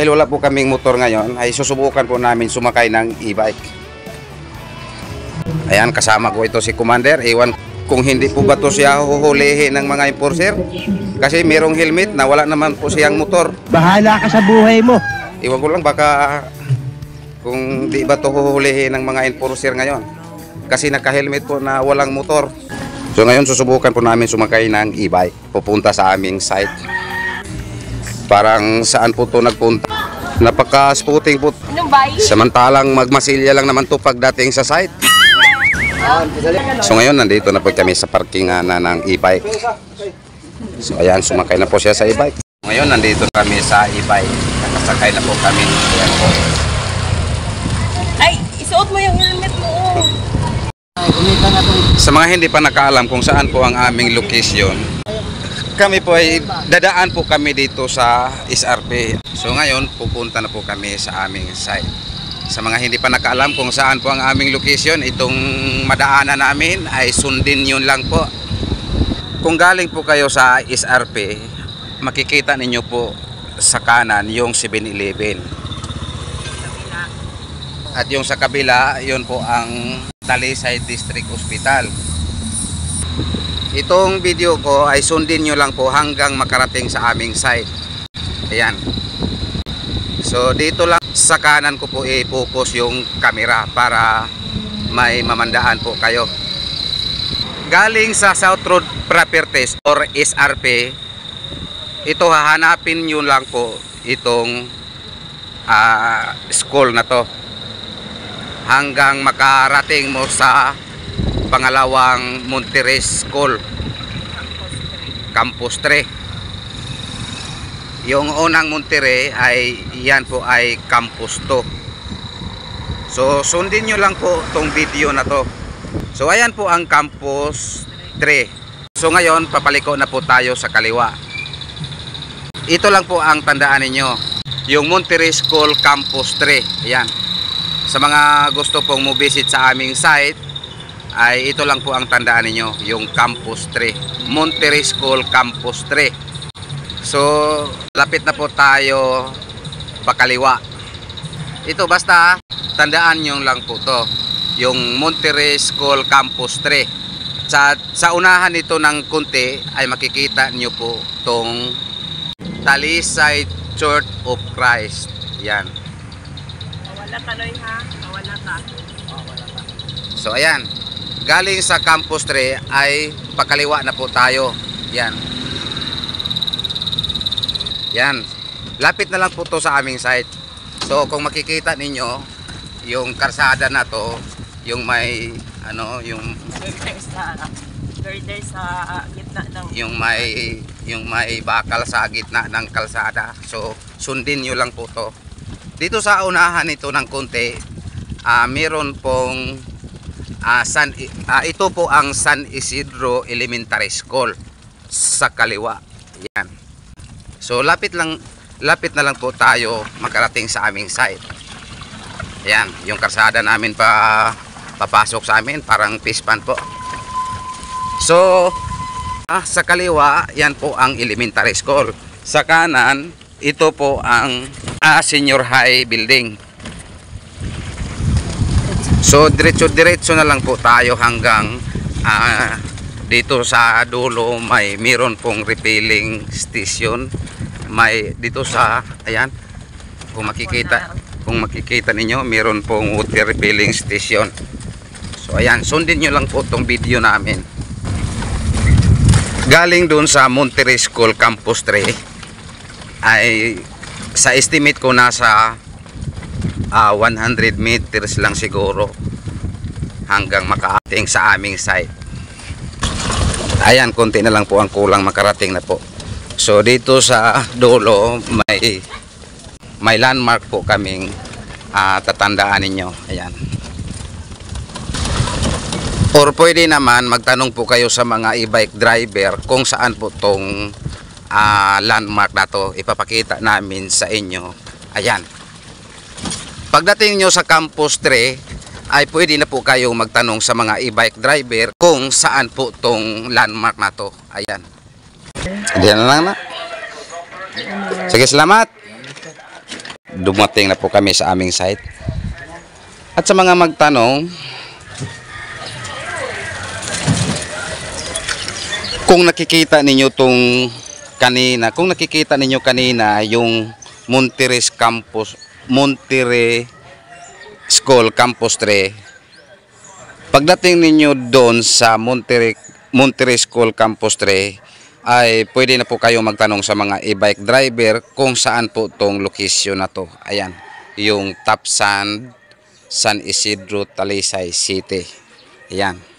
Dahil wala po kaming motor ngayon, ay susubukan po namin sumakay ng e-bike. Ayan, kasama ko ito si Commander. Iwan kung hindi po ba ito siya huhulihin ng mga enforcer. Kasi merong helmet na wala naman po siyang motor. Bahala ka sa buhay mo. Iwan ko lang baka kung di ba ito huhulihin ng mga enforcer ngayon. Kasi naka-helmet po na walang motor. So ngayon susubukan po namin sumakay ng e-bike. Pupunta sa aming site. Parang saan po ito nagpunta. Napaka-spooting po. Samantalang magmasilya lang naman ito pagdating sa site. So ngayon nandito na po kami sa parkingan na ng e-bike. So ayan, sumakay na po siya sa e-bike. Ngayon nandito kami sa e-bike. Nakasakay na po kami. Ayan po. Ay, isuot mo yung helmet mo. Sa mga hindi pa nakaalam kung saan po ang aming location, kami po ay dadaan po kami dito sa SRP. So ngayon pupunta na po kami sa aming site. Sa mga hindi pa nakaalam kung saan po ang aming location, itong madaanan namin ay sundin yun lang po. Kung galing po kayo sa SRP, makikita ninyo po sa kanan yung 7-Eleven. At yung sa kabila, yun po ang Talisay District Hospital. Itong video ko ay sundin nyo lang po hanggang makarating sa aming site. Ayan. So dito lang sa kanan ko po i-focus yung camera para may mamandaan po kayo. Galing sa South Road Properties or SRP, ito hahanapin nyo lang po itong school na to. Hanggang makarating mo sa pangalawang Monterrey School Campus 3. Yung unang Monterrey ay yan po ay Campus 2. So sundin nyo lang po tong video na to. So ayan po ang Campus 3. So ngayon papaliko na po tayo sa kaliwa. Ito lang po ang tandaan ninyo, yung Monterrey School Campus 3. Ayan. Sa mga gusto pong mo-visit sa aming site, ay ito lang po ang tandaan ninyo, yung Campus 3, Monterrey School Campus 3. So lapit na po tayo pakaliwa. Ito basta tandaan nyo lang po to, yung Monterrey School Campus 3. Sa unahan nito ng konti ay makikita nyo po tong Talisay Church of Christ. Yan. Wala taloy ha, wala ta. So ayan, galing sa Campus 3 ay pakaliwa na po tayo. Yan. Yan. Lapit na lang po to sa aming site. So kung makikita ninyo, yung karsada na to, yung may ano, yung sa gitna ng yung may bakal sa gitna ng kalsada. So sundin nyo lang po to. Dito sa unahan nito ng konti, meron pong ito po ang San Isidro Elementary School sa kaliwa. Yan. So lapit na lang po tayo makarating sa aming site. Yan, yung karsada namin papasok sa amin, parang pispan po. So sa kaliwa, yan po ang elementary school. Sa kanan, ito po ang senior high building. So diretso na lang po tayo hanggang dito sa dulo mayroon pong refilling station. May dito sa ayan, kung makikita ninyo, meron pong water refilling station. So ayan, sundin nyo lang po tong video namin. Galing dun sa Monterrey School Campus 3 ay sa estimate ko nasa 100 meters lang siguro hanggang makaating sa aming site. Ayan, konti na lang po ang kulang makarating na po. So dito sa dulo may landmark po kaming tatandaan ninyo. Ayan. Or pwede naman magtanong po kayo sa mga e-bike driver kung saan po tong landmark na to, ipapakita namin sa inyo. Ayan. Pagdating nyo sa Campus 3 ay pwede na po kayo magtanong sa mga e-bike driver kung saan po tong landmark na to. Ayan. Diyan na lang na. Sige, salamat. dumating na po kami sa aming site. At sa mga magtanong, kung nakikita ninyo kanina yung Monterrey School Campus 3, pagdating ninyo doon sa Monterrey School Campus 3 ay pwede na po kayo magtanong sa mga e-bike driver kung saan po tong location na to. Ayan, yung Tapsan, San Isidro, Talisay City. Ayan.